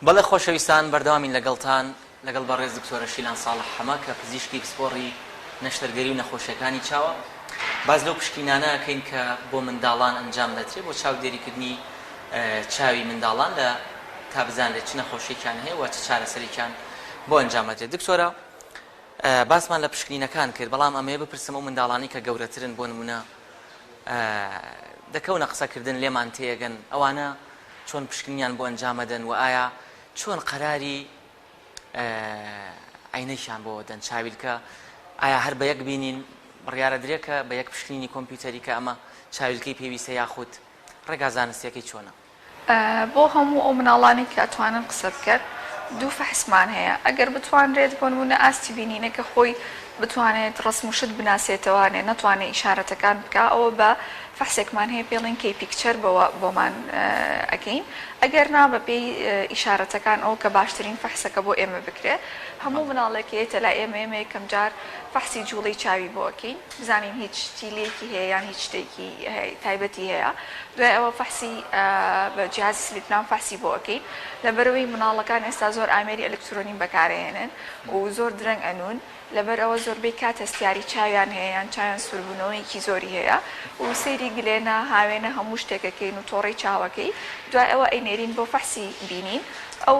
بەڵێ خۆشەویستان بەردەوامین لەگەڵتان لەگەڵ بەڕێز دکتۆرە شیلان ساڵح حەمە کە پزیشکی پسپۆڕی نەشتەرگەری و نەخۆشیەکانی چاوە باز لەو پشکینانە ئەکەین کە بۆ منداڵان ئەنجام دەدرێت بۆ چاودێریکردنی چاوی منداڵان لە تا بزانرێت چ نەخۆشیێکیان هەیە و چ چارەسەرێکیان بۆ ئەنجام دەدرێت. دکتۆرە باسمان لە پشکنینەکان کرد بەڵام ئەمەیە بپرسم ئەو منداڵانی کە گەورەترن بۆ نمونە دەکەونە قسەکردن لێمان تێگەن ئەوانە چۆن پشکنیان بۆ ئەنجامەدەن و ئایا چۆن قەراری عینەیشان بۆ دەن چاویلکە ئایا هەر بە یەک بینین بڕیارە درێکە بە یەک پشکنینی کۆمپیوتەری کە ئەمە چاویلکەی پێویستە یاخود ڕێگا زانستیەکەی چۆنە؟ بۆ هەموو ئەو مناڵانی کە ئەتوانن قسە بکەن دوو فەحسمان هەیە ئەگەر بتوانرێت بۆ نمونە ئاستی بینینەکە خۆی بتوانێت ڕسم و شت بناسێتەوانێ نەتوانێت ئیشارەتەکان بکە ئەوە بە فەحسێکمان هەیە پێڵین کەی پیکچەر بۆمان ئەکەین ئەگەر نا بە پێی ئیشارەتەکان ئەو کە باشترین فەحسەکە بۆ ئێمە بکرێت هەموو مناڵێکێتە لای ئێمە یەکەم جار فەحسی جوڵەی چاوی بۆ ئەکەین بزانین هیچ تیلێکی هەیە یان هیچ شتێکی تایبەتی هەیە دوای ئەوە فەحسی بە جیهازی سلیپنام فەحسی بۆ ئەکەین لەبەرەوەی مناڵەکان ئێستا زۆر ئامێری ئەلکترۆنین بەکارهێنن و زۆر درەنگ ئەنون لەبەر ئەوە زۆربەی کات هەستیاری چاویان هەیە یان چاویان سوربوونەوەیکی زۆری هەیە و سەیری گلێنە هاوێنە هەموو شتێکەکەین و تۆڕی چاوەکەی دوای ئەوە ئەینێرین بۆ فەحسی بینین ئەو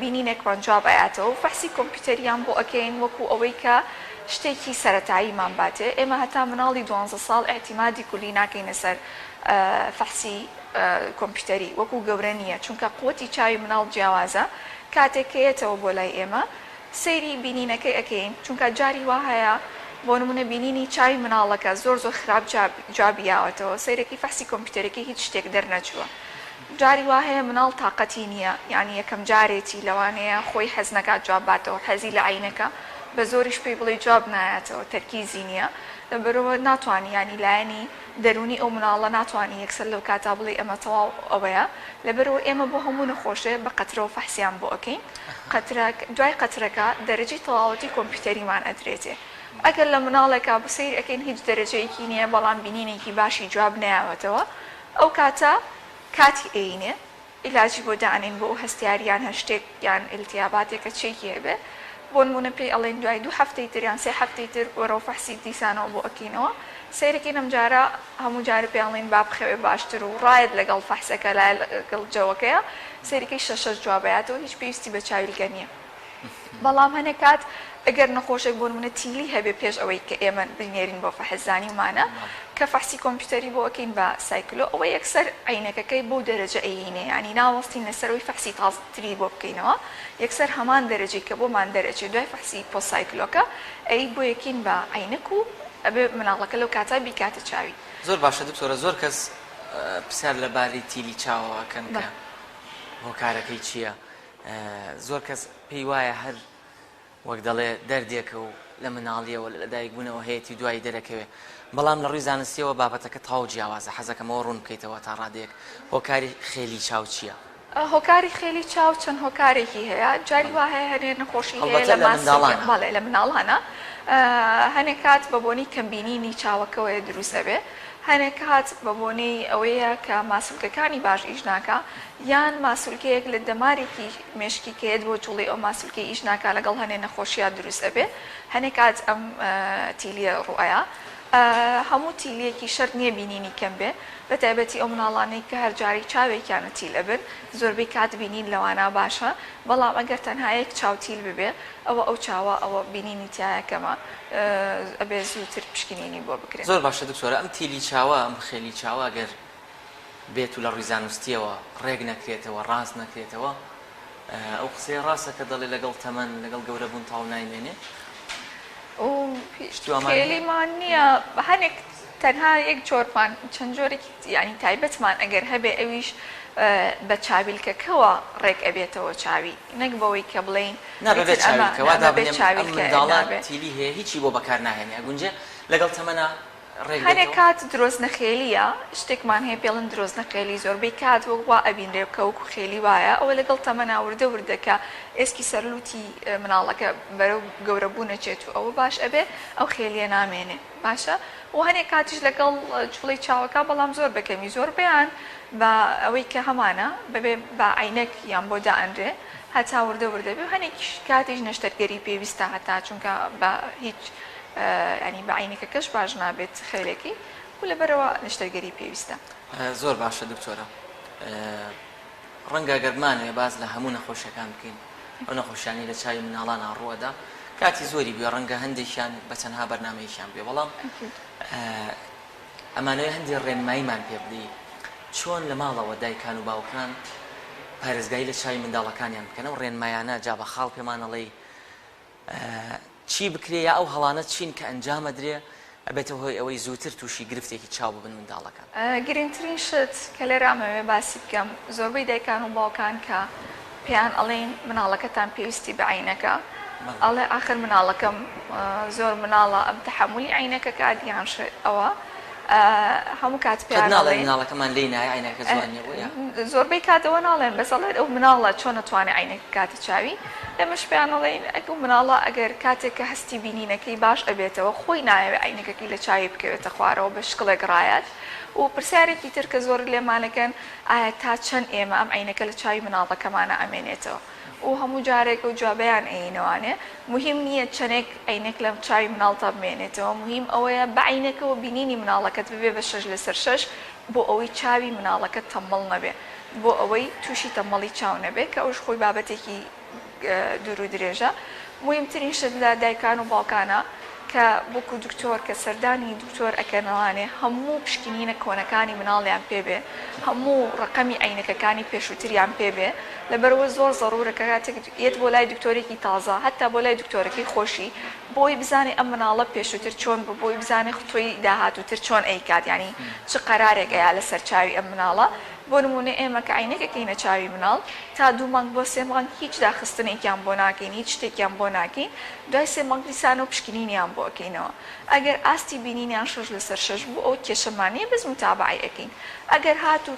بینینێکمان جواب ئاياتەوە و فەحسی کۆمپیوتەریان بۆ ئەکەین وەکو ئەوەی کە شتێکی سەرەتاییمان باتێ ئێمە هەتا مناڵی 12 ساڵ ئاعتیمادی کولی ناکەینە سەر فەحسی کۆمپیوتەری وەکو گەورە نییە چونکە قووەتی چاوی مناڵ جیاوازە کاتێک کەیەتەوە بۆ لای ئێمە سەیری بینینەکەی ئەکەین چونکە جاری وا هەیە بۆ نمونە بینینی چاوی مناڵەکە زۆر خراپ جابیاوەتەوە سەیرەکی فەحسی کۆمپیوتەرەکەی هیچ شتێک دەرنەچووە جاری وا هەیە مناڵ تااقەتی نییە یعنی یەکەم جارێتی لەوانەیە خۆی حەز نەکات جواب باتەوە حەزی لە عینەکە بە زۆریش پێی بڵێ جواب نایەتەوە تەرکیزی نییە لەبەرەوە ناتوانانی ینی لایەنی دەرونی ئەو مناڵە ناتوانانی یەکسەر لەو کاتا بڵێ ئەمە تەواو ئەوەیە لەبەرەوە ئێمە بۆ هەموو نەخۆشێ بە قەترەوە فەحسیان بۆ ئەەکەین دوای قەترەکە دەرەجی تەواوەتی کۆمپیوتەریمان ئەدرێتێ ئەگەر لە مناڵێکا بسەیر ئەەکەین هیچ دەرەجەیەکی نییە بەڵام بینینێکی باشی جواب نایەوەتەوە ئەو کاتە کاتی ئەینێ ئیلاجی بۆ دانین بۆ هەستیاریان هەشتێک یان ئلتیاباتێکە چێکی هەبێ بۆ نمونە پێی ئەڵێن دوای 2 هەفتەی تر یان 3 هەفتەی تر وەرەوە فەحسی دیسانەوە بۆ ئەکەینەوە سەیرەکەی ئەم جارە هەموو جارە پێڵین با بخەوێ باشتر و ڕایەت لەگەڵ فەحسەکە لەگەڵ جەوەکەیە سەیرەکەی 6 جوابەتەوە هیچ پێویستی بە چاویلکە نییە بەڵام هەنێک کات ئەگەر نەخۆشێک بۆ نمونە تیلی هەبێ پێش ئەوەی کە ئێمە بنێرین بۆ فەحزانی ومانە کە فەحسی کۆمپیوتەری بۆ ئەکەین بە سایکلۆ ئەوە یەکسەر عینەکەکەی بۆ دەرەجە ئەینێ ینی ناوەستین لەسەرەوەی فەحسی تازتری بۆ بکەینەوە یەکسەر هەمان دەرەجەی کە بۆمان دەرەجێ دوای فەحسی پۆسایکلۆکە ئەی بۆ یەکین بە عینەک و ئەبێ مناڵەکە لەو کاتا بیکاتە چاوی زۆر باشە دکتۆرە زۆر کەس پرسیار لەباری تیلی چاوەکەن کە هۆکارەکەی چییە زۆر کەس پێی وایە هەر وەک دەڵێ دەردێکە و لە مناڵیەوە لە دایکبوونەوە هەیەی دوایی دەرەکەوێ بەڵام لە ڕووی زانستیەوە بابەتەکە تاو جیاوازە حەزەکەمەوە ڕوون بکەیتەوە تا ڕادێک هۆکاری خێلی چاو چییە؟ هۆکاری خێلی چاو چەند هۆکارێکی هەیە جاری وا هەیە هەرێ نەخۆشی هەیە لە ماسڵێ لە مناڵانە هەنێک کات بە بۆنی کەمبینینی چاوەکەوەیە دروستە بێ هەنێک کات بە بۆنەی ئەوەیە کە ماسوولکەکانی باش ئیش ناکە یان ماسوولکەیەک لە دەمارێکی مێشکی کێت بۆ جوڵی ئەو ماسوولکەی ئیش ناکە لەگەڵ هەنێ نەخۆشیە دروستە بێ هەنێک کات ئەم تیلیە ڕوئایە هەموو تیلەکی شەرت نییە بینینی کەم بێ بە تایبەتی ئەو مناڵانەی کە هەرجاری چاوێکیانە تیلە بن زۆربەی کات بینین لەوانە باشە بەڵام ئەگەر تەنها یەک چاوتیل ببێ ئەو چاوە ئەوە بینینی تایەکەمە ئەبێ زووتر پشکنینی بۆ بکرێت زۆر باشە دکتۆرە ئەم تیلی چاوە ئەم خێلی چاوە گەر بێت و لە ڕووی زانستیەوە ڕێک نەکرێتەوە ڕاست نەکرێتەوە ئەو قسەی ڕاستە کە دەڵێ لەگەڵ تەمەن لەگەڵ گەورە بوون تاو نایمێنێ خێلیمان نییە هەنێک تەنها یەک جۆرمان چەند جۆرێکی ینی تایبەتمان ئەگەر هەبێ ئەویش بە چاویلکەکەوە ڕێک ئەبێتەوە چاوی نەک بەوەی کە بڵین تیلی هەیە هیچی بۆ بەکار ناهێنێ گونجێ لەگەڵ تەمەنە هەنێک کات درۆزنە خێلیە شتێکمان هەیە پێڵن درۆزنە خێلی زۆربەی کات وەکوا ئەبینرێ کە وەکو خێلی وایە ئەوە لەگەڵ تەمەنا وردە وردەکە ئێسکی سەرلوتی مناڵەکە بەرەو گەورەبوو نەچێت و ئەوە باش ئەبێ ئەو خێلیە نامێنێ باشە و هەنێک کاتیش لەگەڵ جوڵەی چاوەکە بەڵام زۆر بەکەمی زۆر بەیان بە ئەوەی کە هەمانە بەبێ بە عینەک یان بۆ دائەنرێ هەتا وردە وردە بێ هەنێک کاتیش نەشتەرگەری پێویستە هەتا چونکە بە هیچ ینی بە عینەکە کەش باش نابێت خێلێکی و لەبەرەوە نیشتەرگەری پێویستە زۆر باشە دکتۆرە ڕەنگە گەرمانێ باز لە هەموو نەخۆشیەکان بکەین ئەو نەخۆشیانی لە چاوی مناڵان ڕووەدا کاتی زۆری بێ ڕەنگە هەندێکیان بە چەندها بەرنامەیەکیان بێ بەڵام ئەمانەوە هەندی ڕێنماییمان پێ بدەی چۆن لە ماڵەوە دایکان و باوکان پارێزگایی لە چاوی منداڵەکانیان بکەن و ڕێنمایانە جا بە خاڵ پێمانەڵێی چی بکرێ یا ئەو هەڵانە چین کە ئەنجامە درێ ئەبێتەوە هۆی ئەوەی زووتر تووشی گرفتێکی چاو ببن منداڵەکان گرنگترین شت کە لێرامەوێ باسی بکەم زۆربەی دایکان و باوکان کە پێیان ئەڵێن مناڵەکەتان پێویستی بە عینەکە ئەڵێ آخر مناڵەکەم زۆر مناڵە ئەم تەحملی عینەکە کاتیان ئەوە هەموو کات پێیان مناڵەکەمان لێی نایە عینەکە جوانیە زۆربەی کاتەوە ناڵێن بەس ئەڵێن ئەو مناڵە چۆن نەتوانێت عینەکە کاتی چاوی لەمەش پێیان ئەڵێن ئەو مناڵە ئەگەر کاتێک کە هەستی بینینەکەی باش ئەبێتەوە خۆی نایەوێت عینەکەکی لە چاوی بکەوێتە خوارەوە بە شکڵێک ڕایەت و پرسیارێکی تر کە زۆر لێمانەکەن ئایا تا چەند ئێمە ئەم عینەکە لە چاوی مناڵەکەمانە ئەمێنێتەوە و هەموو جارێک و جوابیان ئەینەوانێ مهم نییە چەندێک عینێک لە چاوی مناڵتا بمێنێتەوە مهم ئەوەیە بە عینەکەەوە بینینی مناڵەکەت ببێ بە 6/6 بۆ ئەوەی چاوی مناڵەکەت تەمەڵ نەبێ بۆ ئەوەی تووشی تەمەڵی چاو نەبێ کە ئەوش خۆی بابەتێکی دوور و درێژە مهمترین شت لە دایکان و باوکانە کە بۆکو دکتۆر کە سەردانی دکتۆر ئەکەنەوانێ هەموو پشکنینە کۆنەکانی مناڵیان پێبێ هەموو ڕقەمی عینەکەکانی پێشووتریان پێبێ لەبەرەوە زۆر زەڕورەکە کاتێک یەت بۆ لای دکتۆرێکی تازە هەتا بۆ لای دکتۆرەکەی خۆشی بۆی بزانێ ئەم مناڵە پێشووتر چۆن بۆی بزانێ خۆی داهاتووتر چۆن ئەیکات ینی چ قەرارێک ئەیا لەسەر چاوی ئەم مناڵە بۆ نمونە ئێمە کە عینەکەکەینە چاوی مناڵ تا 2 مانگ بۆ 3 مانگ هیچ داخستنێکیان بۆ ناکەین هیچ شتێکیان بۆ ناکەین دوای 3 مانگ دیسانە و پشکنینیان بۆ ئەکەینەوە ئەگەر ئاستی بینینیان 6/6 بوو ئەو کێشەمانەیە بز متابعی ئەکەین ئەگەر هاتوو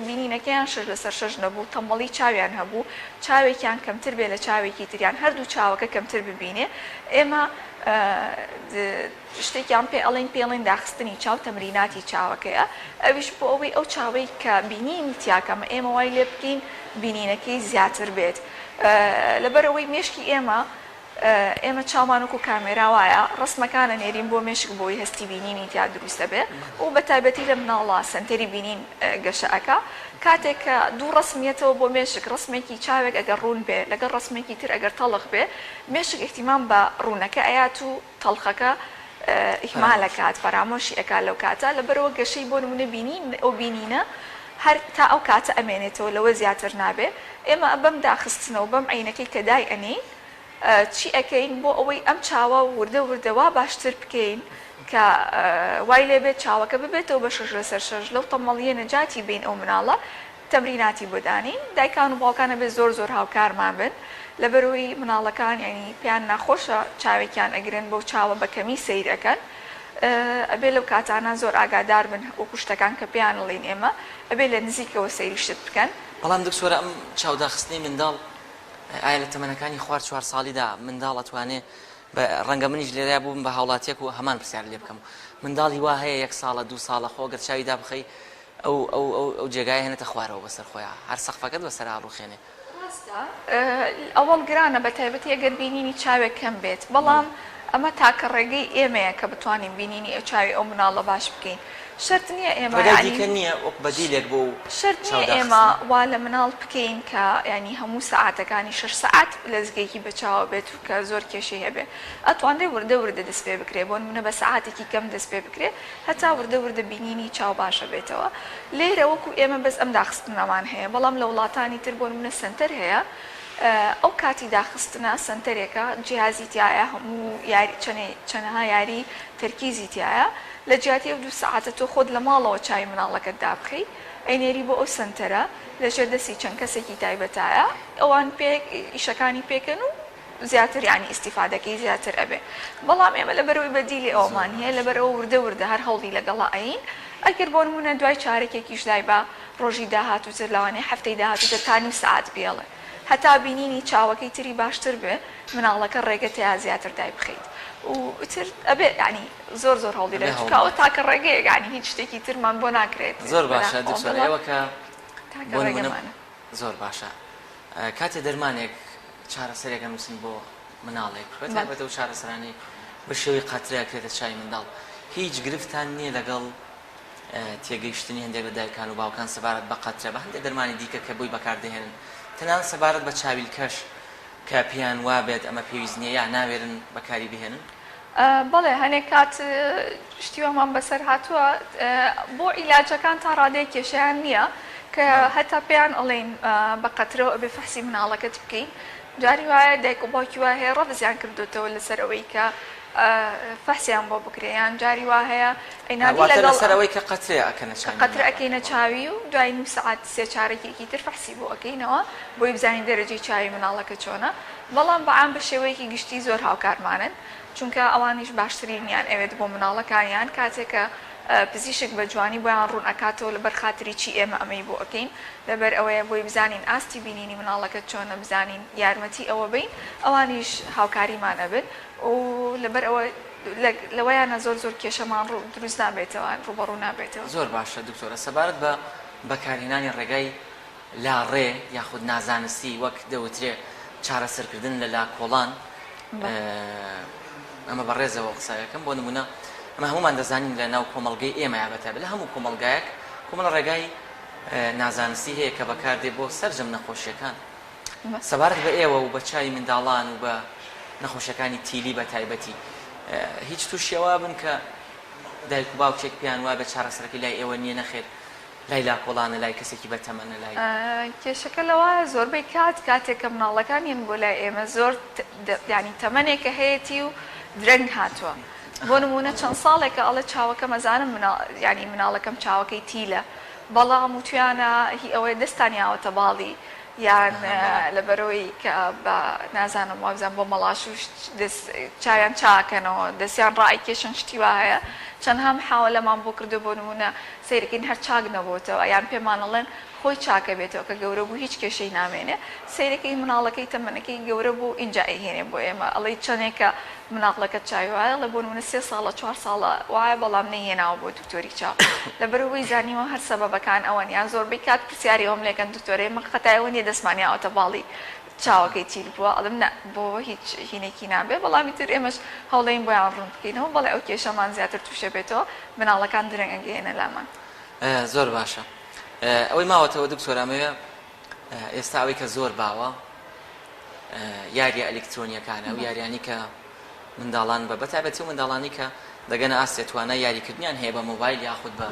بینینەکەیان 6/6 نەبوو تەمەڵی چاویان هەبوو چاوێکیان کەمتر بێ لە چاوێکی تریان هەردوو چاوەکە کەمتر ببینێ ئێمە شتێکیان پێڵێن داخستنی چاو تەمریناتی چاوەکەیە ئەویش بۆ ئەوەی ئەو چاوەی کە بینین تیاکەمە ئێمە وای لێ بکەین بینینەکەی زیاتر بێت لەبەرەوەی مێشکی ئێمە چاومانوەکو کامێرا وایە ڕسمەکانە نێرین بۆ مێشک بۆی هەستی بینینی تیا دروستە بێ و بە تایبەتی لە مناڵە سنتەری بینین گەشەکە کاتێک کە دوو ڕسمیەتەوە بۆ مێشک ڕسمێکی چاوێک ئەگەر ڕوون بێ لەگەڵ ڕسمێکی تر ئەگەر تەڵق بێ مێشک احتیمام بە ڕوونەکە ئەیات و تەڵخەکە ئیحمالەکات پەرامۆشی ئەکات لەو کاتە لەبەرەوە گەشەی بۆ نمونە بینین ئەو بینینە هەر تا ئەو کاتە ئەمێنێتەوە لەوە زیاتر نابێ ئێمە بەم داخستنەوە بەم عینەکەی کە دای ئەنی چی ئەەکەین بۆ ئەوەی ئەم چاوە وردە وردەوا باشتر بکەین کە وای لێبێت چاوەکە ببێتەوە بە 6/6 لەو تەمەڵیە نەجاتی بین ئەو مناڵە تەمریناتی بۆدانین دایکان و باوکانە بێت زۆر هاوکارمان بن لەبەرەوەی مناڵەکان ینی پێیان ناخۆشە چاوێکیان ئەگرن بەو چاوە بەکەمی سیر ئەەکەن ئەبێ لەو کاتانە زۆر ئاگادار بن وەکو شتەکان کە پێیان ئەڵێن ئێمە ئەبێ لە نزیکەوە سەیری شت بکەن بەڵام دکتۆرە ئەم چاوداخستنی منداڵ ئایا لە تەمەنەکانی 4 ساڵیدا منداڵ ئەتوانێ ڕەنگە منیش لێرە بووم بە هاوڵاتیەک و هەمان پرسیار لێ بکەم منداڵی وا هەیە 1 ساڵە 2 ساڵە خۆگەر چاویدا بخەی ئەو جێگای هێنێتە خوارەوە بەسەر خۆیان هەر سەقفەکەت بەسەر ڕوخێنێ ئەوەڵ گرانە بە تایبەتی ئەگەر بینینی چاوێک کەم بێت بەڵام ئەمە تاکە ڕێگەی ئێمەیە کە بتوانین بینینی ئەو چاوی ئەو مناڵە باش بکەین شرط نییە ئێمە نییە بەدیلێک بۆ شرط نییە ئێمە وا لە مناڵ بکەین کە ینی هەموو سەعاتەکانی 6 سەعات لەزگەیەکی بەچاوە بێت و کە زۆر کێشەی هەبێ ئەتوانرێ وردە دەست پێ بکرێ بۆ نمونە بە سەعاتێکی کەم دەست پێ بکرێ هەتا وردە بینینی چاو باشە بێتەوە لێرە وەکو ئێمە بەس ئەم داخستنەمان هەیە بەڵام لە وڵاتانی تر بۆ نمونە سنتەر هەیە ئەو کاتی داخستنە سنتەرێکە جیهازی تایە هەموو چەنەها یاری تەرکیزی تایە لە جیاتی ئەو 2 سەعاتە تۆ خۆت لە ماڵەوە چای مناڵەکەت دابخەی ئەینێری بۆ ئەو سنتەرە لەژێر دەستی چەند کەسێکی تایبەتایە ئەوان ئیشەکانی پێکەن و زیاتر یعنی ئیسیفادەکەی زیاتر ئەبێ بەڵام ئێمە لەبەرەوەی بەدیلی ئەومان هەیە لەبەرەوە وردە هەر هەوڵی لەگەڵا ئەین ئەگەر بۆ نمونە دوای چارێکێکیش دای بە ڕۆژی داهاتووتر لەوانەیە هەفتەی داهاتووتر تا نیم سعات بێڵێ هەتا بینینی چاوەکەی تری باشتر بێ مناڵەکە ڕێگە تیا زیاتر دای بخەیت وتر ئەبێ ینی زۆر هەوڵی لە چکاوە تاکە ڕێگەیە ینی هیچ شتێکی ترمان بۆ ناکرێت زۆر باشە دوکتۆر ئێوەکە تاکە ڕێگەمانە زۆر باشە کاتێ دەرمانێک چارەسەرێکە نووسین بۆ مناڵێک بەتایبەتە و چارەسەرانی بە شێوەی قەترەکرێتە چای منداڵ هیچ گرفتان نییە لەگەڵ تێگەیشتنی هەندێک لە دایکان و باوکان سەبارەت بە قەترە بە هەندێک دەرمانی دیکە کە بووی بەکاردەهێنن تەنانەت سەبارەت بە چاویلکەش کە پێیان وابێت ئەمە پێویست نییە یا ناوێرن بەکاری بهێنن بەڵێ هەنێک کات شتیوەمان بەسەر هاتووە بۆ عیلاجەکان تا ڕادەیە کێشیان نییە کە هەتا پێیان ئەڵێن بە قەترەوە ئەبێ فەحسی مناڵەکەت بکەین جاری وایە دایک و باوکی وایە هەیە ڕەفزیان کردوتەوە لەسەر ئەوەی کە فەحسیان بۆ بکرێیان جاری وا هەیە ئەینادی لەگەڵەوەی کە قەترێ ئەکەنە چای قەترە ئەکەینە چاوی و دوای نیم سعات سێ چارێکێکی تر فەحسی بۆ ئەەکەینەوە بۆی بزانین دەرەجەی چاوی مناڵەکە چۆنە بەڵام بەعام بە شێوەیەکی گشتی زۆر هاوکارمانن چونکە ئەوانیش باشترینیان ئەوێت بۆ مناڵەکانیان کاتێکە پزیشک بە جوانی بۆیان ڕوون ئەکاتەوە لەبەر خاتری چی ئێمە ئەمەی بۆ ئەەکەین لەبەر ئەوەیە بۆی بزانین ئاستی بینینی مناڵەکە چۆنە بزانین یارمەتی ئەوە بین ئەوانیش هاوکاریمان ئەبن و لەبەر ئەوە لەوەیانە زۆر کێشەمان دروست نابێتەوە ڕوبەڕوو نابێتەوە زۆر باشە دکتۆرە سەبارەت بە بەکارهێنانی ڕێگای لاڕێ یاخود نازانستی وەک دەوترێ چارەسەرکردن لە لاکۆڵان ئەمە بەڕێزەوە قسایەکەم بۆ نمونە ئەمە هەمومان دەزانین لە ناو کۆمەڵگەی ئێمە یابەتە لە هەموو کۆمەڵگایەک کۆمەڵ ڕێگای نازانستی هەیە کە بەکاردێ بۆ سەرجەم نەخۆشیەکان سەبارەت بە ئێوە و بە چای منداڵان و بە نەخۆشیەکانی تیلی بە تایبەتی هیچ تووشیەوە بن کە دایک و باوکێک پێیان وایە بە چارەسەرەکەی لای ئێوە نییە نەخێر لای لاکۆڵانە لای کەسێکی بەتەمەنە لای کێشەکە لەوە زۆربەی کاتێککە مناڵەکانیان بۆ لای ئێمە زۆر ینی تەمەنێکە هەیەی و درەنگ هاتووە بۆ نمونە چەند ساڵێکە ئەڵە چاوەکە مەزانم ینی مناڵەکەم چاوەکەی تیلە بەڵام و تویانە هی ئەوەی دەستانیاوەتە باڵی یان لەبەرەوەی کە بە نازانم وابزان بۆ مەڵاش و چاویان چاکەنەوە دەستیان ڕای کێشن شتی وا هەیە چەند هەم حاوەلەمان بۆ کردو بۆ نمونە سیرەکەین هەر چاک نەبووتەوە یان پێمانەڵێن خۆی چاکە بێتەوە کە گەورە بوو هیچ کێشەی نامێنێ سیرەکەی مناڵەکەی تەمەنەکەی گەورە بوو اینجا ئەهێنێ بۆ ئێمە ئەڵەی چەندێکە مناڵەکە چاوی وایە لە بۆ نمونە 3 ساڵە 4 ساڵە وایە بەڵام نەهێناوە بۆ دکتۆری چاو لەبەرەوەی زانیوە هەر سەبەبەکان ئەوەن یان زۆربەی کات پرسیاری ئەوم لێکەن دکتۆرێ مە خەتایەوە نیە دەسمانیاوەتە باڵی چاوەکەی تیل بووە ئەڵم بۆ هیچ هینێکی نابێ بەڵامی تر ئێمەش هەوڵەین بۆیان ڕوون بکەینەوە بەڵێ ئەو کێشەمان زیاتر تووشە بێتەوە مناڵەکان درەنگ ئەگەێنە لامان زۆر باشە ئەوەی ماوەتەوە دکتۆرامەوێ ئێستا ئەوەی کە زۆر باوە یاریە ئەلکترۆنیەکانە و یاریانی کە منداڵان بە بەتایبەتی و منداڵانی کە دەگەنە ئاستێتوانە یاریکردنیان هەیە بە مۆبایل یاخود بە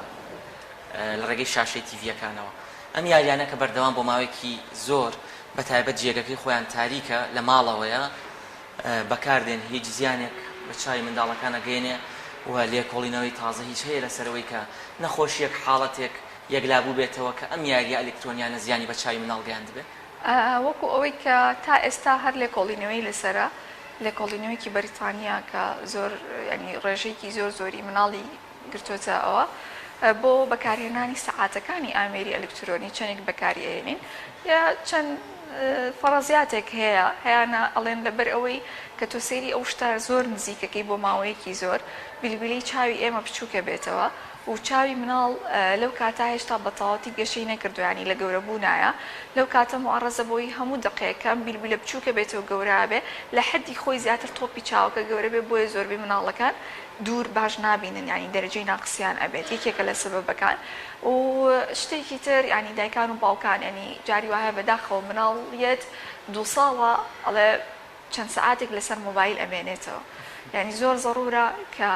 لە ڕێگەی شاشەی تیڤیەکانەوە ئەم یاریانە کە بەردەوام بۆ ماوەیەکی زۆر بەتایبەت جێگەکەی خۆیان تاریکە لە ماڵەوەیە بەکاردێن هیچ زیانێک بە چای منداڵەکان ئەگەێنێ و لێکۆڵینەوەی تازە هیچ هەیە لەسەرەوەی کە نەخۆشیەک حاڵەتێک یەکلابوو بێتەوە کە ئەم یاریە ئەلکترۆنیانە زیانی بە چای مناڵ گەیاند بێت وەکو ئەوەی کە تا ئێستا هەر لێکۆڵینەوەی لەسرە لێکۆڵینەوەیکی بەریتانیا کە زۆر ینی ڕێژەیەکی زۆری مناڵی گرتوۆتە ئەوە بۆ بەکارهێنانی سەعاتەکانی ئامێری ئەلکترۆنی چەندێک بەکاری ئێنین یا چەند فەرەزیاتێک هەیەیانە ئەڵێن لەبەر ئەوەی کە تۆ سەیری ئەو شتە زۆر نزیکەکەی بۆ ماوەیەکی زۆر بیلبیلەی چاوی ئێمە بچووکە بێتەوە و چاوی مناڵ لەو کاتا هێشتا بەتەواوەتی گەشەی نەکردویانی لە گەورەبوونایە لەو کاتە معڕەزە بۆی هەموو دقەیەکەم بیلبیلە بچووکە بێتەوە گەورە بێ لە حەدی خۆی زیاتر تۆپی چاوەکە گەورە بێ بۆیە زۆربەی مناڵەکان دوور باش نابینن ینی دەرەجەی ناقسیان ئەبێت یەکێکە لە سەبەبەکان و شتێکی تر ینی دایکان و باوکان ینی جاری وایە بەداخەوە مناڵیەت 2 ساڵە ئەڵێ چەند سەعاتێک لەسەر مۆبایل ئەمێنێتەوە ینی زۆر زەڕورە کە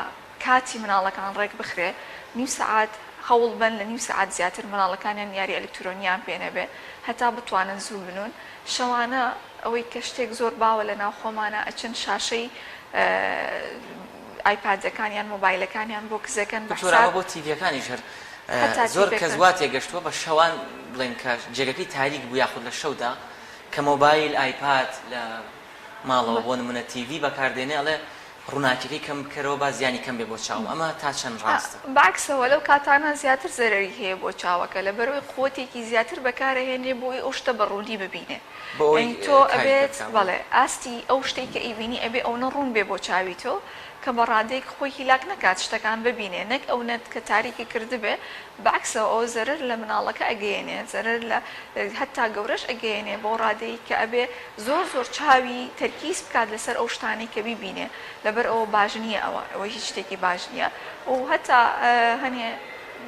کاتی مناڵەکان ڕێک بخرێ نیم سەعات هەوڵ بن لە نیم سەعات زیاتر مناڵەکانیان یاری ئەلکترۆنیان پێنەبێ هەتا بتوانن زوو بنون شەوانە ئەوەی کە شتێک زۆر باوە لە ناو خۆمانە ئەچن شاشەی ئایپادەکانیان مۆبایلەکانیان بۆ کزەکەن بۆ تیڤەکانی ژەر زۆر کەس واتێ گەشتووە بە شەوان بڵێن کە جێگەکەی تاریک بوو یاخود لە شەودا کە مۆبایل ئایپاد لە ماڵەوە بۆ نمونە تیڤی بەکاردێنێ ئەڵێ ڕووناکیەکەی کەم بکەرەوە با زیانی کەم بێ بۆ چاوم ئەمە تا چەند ڕاستە باکسەوە لەو کاتانە زیاتر زەرەری هەیە بۆ چاوەکە لە بەرەوەی قوتێکی زیاتر بەکارهێنێ بۆی ئەو شتە بەڕوونی ببینێ تۆ ئەبێت بەڵێ ئاستی ئەو شتێک کە ئیبینی ئەبێ ئەو نەڕوون بێ بۆ چاوی تۆ کە بە ڕادەیەک خۆی هیلاک نکات شتەکان ببینێ نەک ئەو نەت کە تاریکی کردبێ باکسەوە ئەو زەرر لە مناڵەکە ئەگەیەنێ زەرر لە هەتا گەورەش ئەگەیەنێ بۆ ڕادەیە کە ئەبێ زۆر چاوی تەرکیز بکات لەسەر ئەو شتانی کە بیبینێ لەبەر ئەوە باش نییە ئەوەی هیچ شتێکی باش نییە و هەتا هەنێ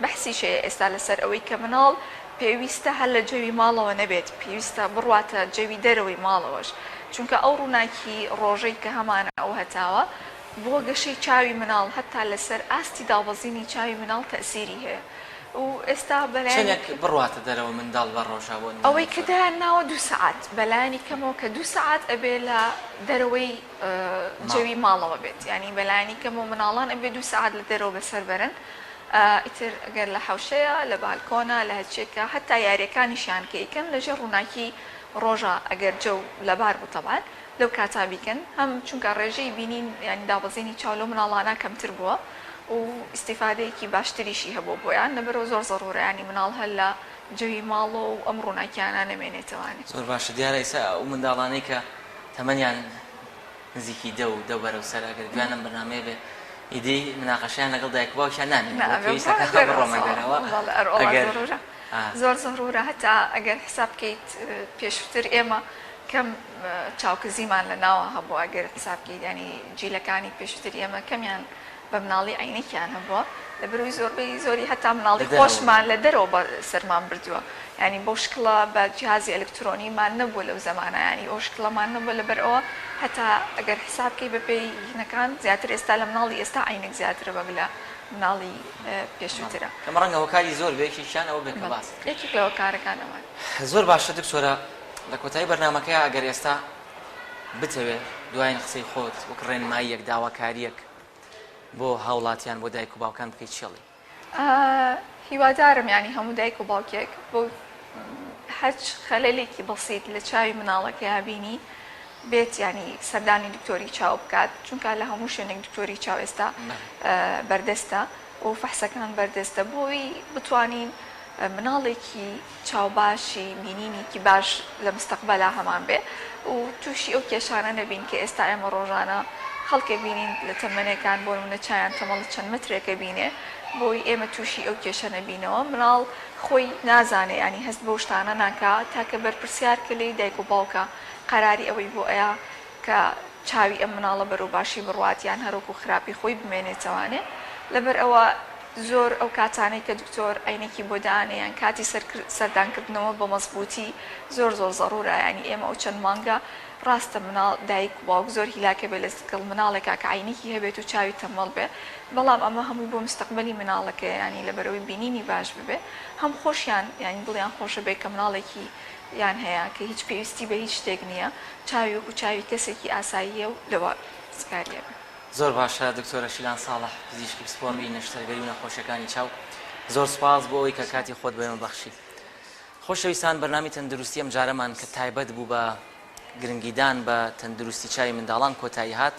بەحسی شەیە ئێستا لەسەر ئەوەی کە مناڵ پێویستە هەر لە جەوی ماڵەوە نەبێت پێویستە بڕواتە جەوی دەرەوەی ماڵەوەش چونکە ئەو ڕووناکی ڕۆژەی کە هەمانە ئەو هەتاوە بۆ گەشەی چاوی مناڵ هەتا لەسەر ئاستی دابەزینی چاوی مناڵ تەسیری هەیە و ئێستا چەندێک بڕواتە دەرەوە منداڵ بە ڕۆژە بۆ ئەوەی کەدا ناوە 2 سعات بەلایانی کەمەوە کە 2 سعات ئەبێ لە دەرەوەی جەوی ماڵەوە بێت ینی بەلایانی کەمەوە مناڵان ئەبێ 2 سعات لە دەرەوە بەسەر بەرن ئیتر ئەگەر لە حەوشەیە لە بالکۆنە لە هەچێکە هەتا یاریەکانیشیان کەیکەن لەژێر ڕووناکی ڕۆژە ئەگەر جەو لەبار بوو تەبان لەو کاتا بیکەن هەم چونکە ڕێژەی بینین ینی دابەزینی چاولۆ مناڵانە کەمتر بووە و ئیسیفادەیەکی باشتریشی هەبوو بۆیان لەبەرەوە زۆر زەڕورەیانی مناڵ هەر لە جەوی ماڵەوە و ئەم ڕووناکیانە نەمێنێتەوانی زۆر باشە دیارە ئێستا ئەو منداڵانەی کە تەمەنیان نزیکی دە و بەرەو سەر ئەگەر گویانم بەنامەیە بێ ئیدەی مناقەشیان لەگەڵ دایک باوکیان نامێنێت زۆر زەڕورە هەتا ئەگەر حساب بکەیت پێشتر ئێمە کەم چاوکزیمان لە ناوە هەبوو ئەگەر حساب بکەیت ینی جیلەکانی پێشتر ئێمە کەمیان بە مناڵی عینێکیان هەبووە لەبەروی زۆربەی زۆری هەتا مناڵی خۆشمان لە دەرەوە بە سەرمان بردووە ینی بۆ شکڵە بە جیهازی ئەلکترۆنیمان نەبووە لەو زەمانە ینی ئەو شکڵەمان نەبووە لەبەرەوە هەتا ئەگەر حساب بکەی بەپێی هینەکان زیاتر ئێستا لە مناڵی ئێستا عینێک زیاترە بە بلە مناڵی پێشووترە کەمە ڕەنگە هۆکاری زۆر بێکیشیان ئەوە بێت باس یەکێک لەوە کارەکانەوە زۆر باشە دکتۆرە لە کۆتایی بەرنامەکەی ئەگەر ئێستا بتەوێت دوایین قسەی خۆت وەک ڕێنماییەک داواکاریەک بۆ هاوڵاتیان بۆ دایک و باوکان بکەیت چێڵی هیوادارم ینی هەموو دایک و باوکێک بۆ هەچ خەلەلێکی بەسیط لە چاوی مناڵەکە یابینی بێت ینی سەردانی دکتۆری چاو بکات چونکە لە هەموو شوێنێک دکتۆری چاو ئێستا بەردەستە و فەحسەکان بەردەستە بۆی بتوانین مناڵێکی چاوباشی بینینێکی باش لە مستەقبەلا هەمان بێ و تووشی ئەو کێشانە نەبین کە ئێستا ئێمە ڕۆژانە خەڵکە بینین لە تەمەنەکان بۆ منە چایان تەمەڵ چەند مترێکە بینێ بۆی ئێمە تووشی ئەو کێشە نەبینەوە مناڵ خۆی نازانێ ینی هەست بۆ شتانە ناکا تاکە بەرپرسیار کە لێی دایک و باوکە قەراری ئەوەی بۆ ئەیە کە چاوی ئەم مناڵە بەرەو باشی بڕواتیان هەروکو خراپی خۆی بمێنێتەوانێ لەبەر ئەوە زۆر ئەو کاتانەی کە دکتۆر عینێکی بۆ دانیان کاتی سەردانکردنەوە بە مەزبوطی زۆر زەڕورە ینی ئێمە ئەو چەند مانگە ڕاستە مناڵ دایک باوک زۆر هیلاکە بێ لە گەڵ مناڵێکا کە عینێکی هەبێت و چاوی تەمەڵ بێ بەڵام ئەمە هەمووی بۆ مستەقبەلی مناڵەکە ینی لەبەرەوەی بینینی باش ببێ هەم خۆشیان ینی دڵیان خۆشە بێ کە مناڵێکی یان هەیە کە هیچ پێویستی بە هیچ شتێک نییە چاوی وەکو چاوی کەسێکی ئاساییە و لەوە سکاریە بێ زۆر باشە دکتۆرە شیلان ساڵح پزیشکی پسپۆڕی نەشتەرگەری و نەخۆشیەکانی چاو زۆر سپاس بۆ ئەوەی کە کاتی خۆت بەمە بەخشی خۆشەویستان بەرنامی تەندروستی ئەم جارەمان کە تایبەت بوو بە گرنگیدان بە تەندروستی چاوی منداڵان کۆتایی هات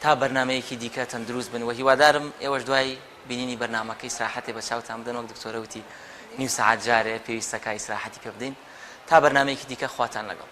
تا بەرنمەیەکی دیکە تەندروست بن و هیوادارم ئێوەش دوای بینینی بەرنمەکەی ئیسراحەتێ بە چاوتان بدەن وەک دکتۆرە وتی نیم سەعات جارێ پێویستەکە ئیسراحەتی پێ بدەین تا بەرنمەیەکی دیکە خواتان لەگەڵ